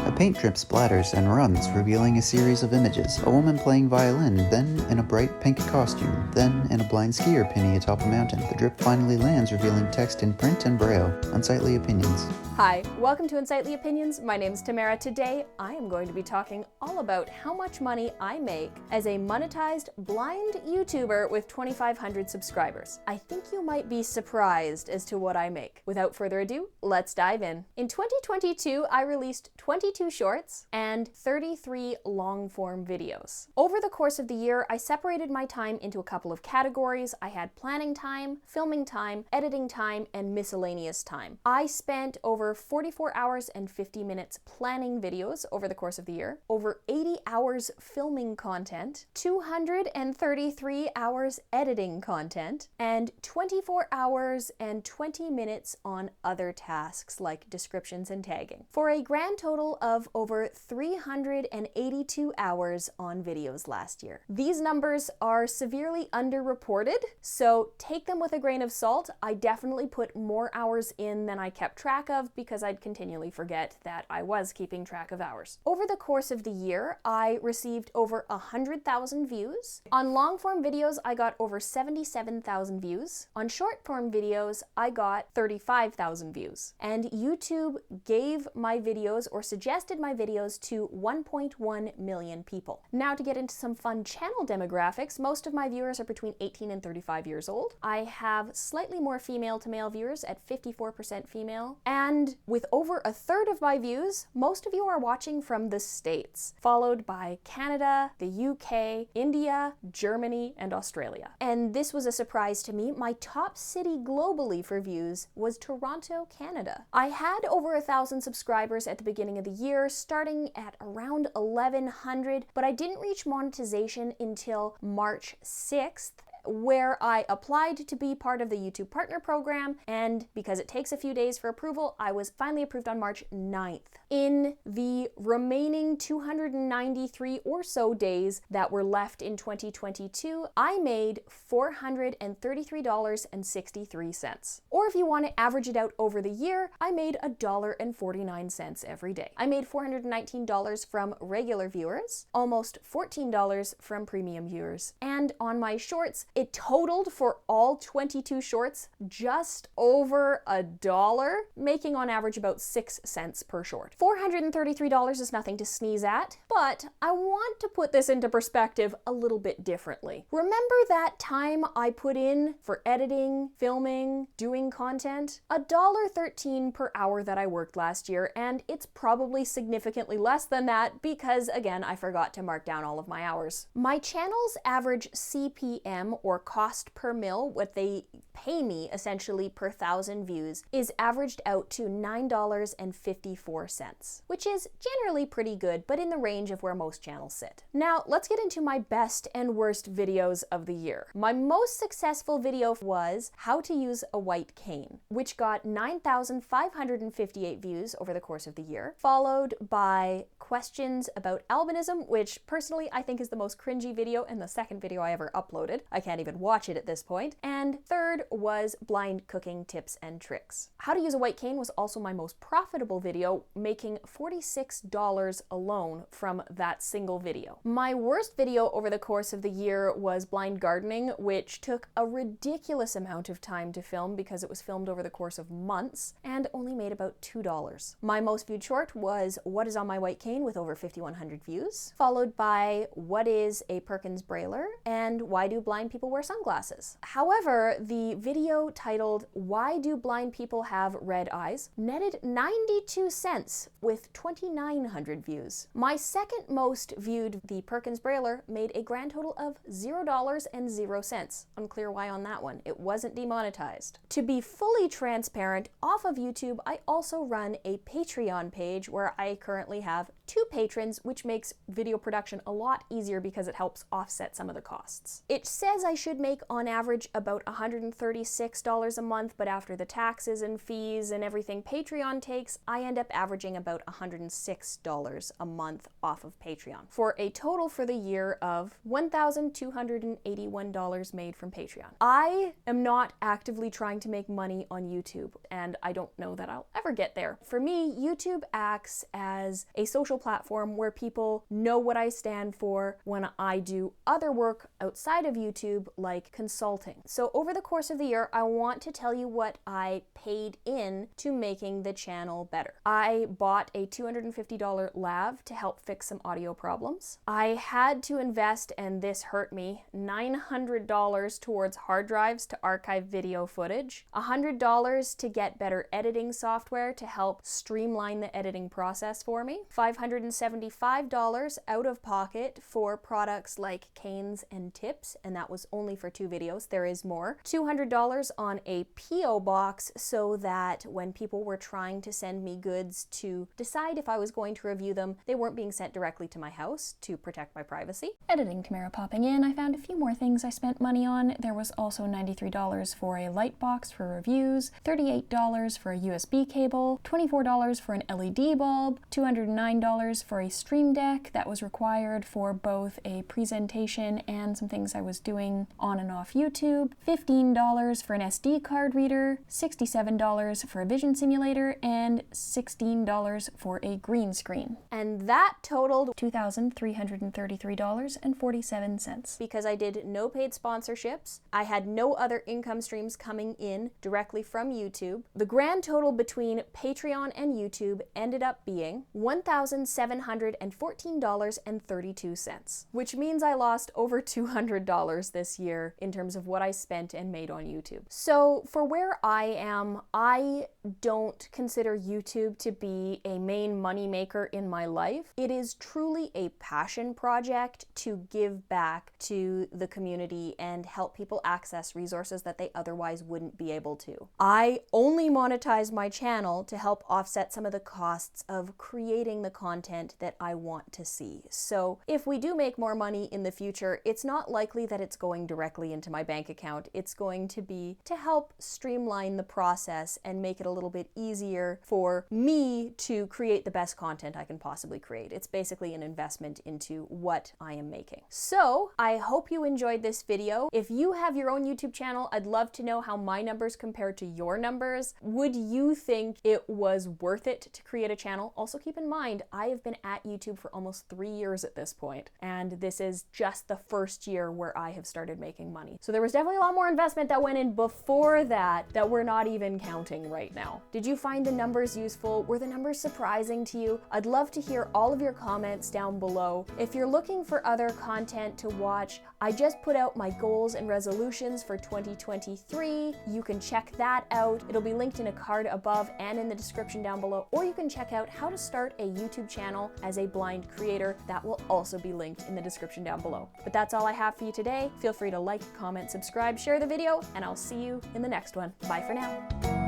A paint drip splatters and runs, revealing a series of images. A woman playing violin, then in a bright pink costume, then in a blind skier pinning atop a mountain. The drip finally lands, revealing text in print and braille. Unsightly opinions. Hi, welcome to Unsightly Opinions. My name's Tamara. Today, I am going to be talking all about how much money I make as a monetized blind YouTuber with 2,500 subscribers. I think you might be surprised as to what I make. Without further ado, let's dive in. In 2022, I released 22 shorts and 33 long-form videos. Over the course of the year, I separated my time into a couple of categories. I had planning time, filming time, editing time, and miscellaneous time. I spent over 44 hours and 50 minutes planning videos over the course of the year, over 80 hours filming content, 233 hours editing content, and 24 hours and 20 minutes on other tasks like descriptions and tagging, for a grand total of over 382 hours on videos last year. These numbers are severely underreported, so take them with a grain of salt. I definitely put more hours in than I kept track of because I'd continually forget that I was keeping track of hours. Over the course of the year, I received over 100,000 views. On long-form videos, I got over 77,000 views. On short-form videos, I got 35,000 views. And YouTube gave my videos or suggested my videos to 1.1 million people. Now to get into some fun channel demographics, most of my viewers are between 18 and 35 years old. I have slightly more female to male viewers at 54% female. And with over a third of my views, most of you are watching from the States, followed by Canada, the UK, India, Germany, and Australia. And this was a surprise to me. My top city globally for views was Toronto, Canada. I had over 1,000 subscribers at the beginning of the year, starting at around 1,100, but I didn't reach monetization until March 6th, where I applied to be part of the YouTube Partner Program, and because it takes a few days for approval, I was finally approved on March 9th. In the remaining 293 or so days that were left in 2022, I made $433.63. Or if you want to average it out over the year, I made $1.49 every day. I made $419 from regular viewers, almost $14 from premium viewers, and on my shorts, it totaled for all 22 shorts just over $1, making on average about 6 cents per short. $433 is nothing to sneeze at, but I want to put this into perspective a little bit differently. Remember that time I put in for editing, filming, doing content? $1.13 per hour that I worked last year, and it's probably significantly less than that because, again, I forgot to mark down all of my hours. My channel's average CPM, or cost per mil, what they pay me essentially per 1,000 views, is averaged out to $9.54, which is generally pretty good, but in the range of where most channels sit. Now, let's get into my best and worst videos of the year. My most successful video was how to use a white cane, which got 9,558 views over the course of the year, followed by questions about albinism, which personally I think is the most cringy video and the second video I ever uploaded. I can't even watch it at this point. And third was blind cooking tips and tricks. How to use a white cane was also my most profitable video, making $46 alone from that single video. My worst video over the course of the year was blind gardening, which took a ridiculous amount of time to film because it was filmed over the course of months and only made about $2. My most viewed short was What is on my white cane, with over 5,100 views, followed by What is a Perkins Brailler and Why do blind people wear sunglasses? However, the video titled Why do blind people have red eyes netted 92 cents with 2,900 views. My second most viewed, the Perkins Brailler, made a grand total of $0.00. Unclear why on that one. It wasn't demonetized. To be fully transparent, off of YouTube, I also run a Patreon page where I currently have 2 patrons, which makes video production a lot easier because it helps offset some of the costs. It says I should make on average about $136 a month, but after the taxes and fees and everything Patreon takes, I end up averaging about $106 a month off of Patreon, for a total for the year of $1,281 made from Patreon. I am not actively trying to make money on YouTube, and I don't know that I'll ever get there. For me, YouTube acts as a social platform where people know what I stand for when I do other work outside of YouTube, like consulting. So over the course of the year, I want to tell you what I paid in to making the channel better. I bought a $250 lav to help fix some audio problems. I had to invest, and this hurt me, $900 towards hard drives to archive video footage, $100 to get better editing software to help streamline the editing process for me, $575 out of pocket for products like canes and tips, and that was only for 2 videos. There is more. $200 on a P.O. box so that when people were trying to send me goods to decide if I was going to review them, they weren't being sent directly to my house to protect my privacy. Editing Tamara popping in, I found a few more things I spent money on. There was also $93 for a light box for reviews, $38 for a USB cable, $24 for an LED bulb, $209 for a stream deck that was required for both a presentation and some things I was doing on and off YouTube, $15 for an SD card reader, $67 for a vision simulator, and $16 for a green screen. And that totaled $2,333.47. Because I did no paid sponsorships, I had no other income streams coming in directly from YouTube. The grand total between Patreon and YouTube ended up being $1,714.32, which means I lost over $200 this year in terms of what I spent and made on YouTube. So for where I am, I don't consider YouTube to be a main moneymaker in my life. It is truly a passion project to give back to the community and help people access resources that they otherwise wouldn't be able to. I only monetize my channel to help offset some of the costs of creating the content that I want to see. So if we do make more money in the future, it's not likely that it's going directly into my bank account. It's going to be to help streamline the process and make it a little bit easier for me to create the best content I can possibly create. It's basically an investment into what I am making. So I hope you enjoyed this video. If you have your own YouTube channel, I'd love to know how my numbers compare to your numbers. Would you think it was worth it to create a channel? Also keep in mind, I have been at YouTube for almost 3 years at this point, and this is just the first year where I have started making money. So there was definitely a lot more investment that went in before that we're not even counting right now. Did you find the numbers useful? Were the numbers surprising to you? I'd love to hear all of your comments down below. If you're looking for other content to watch, I just put out my goals and resolutions for 2023. You can check that out. It'll be linked in a card above and in the description down below, or you can check out how to start a YouTube channel as a blind creator. That will also be linked in the description down below. But that's all I have for you today. Feel free to like, comment, subscribe, share the video, and I'll see you in the next one. Bye for now.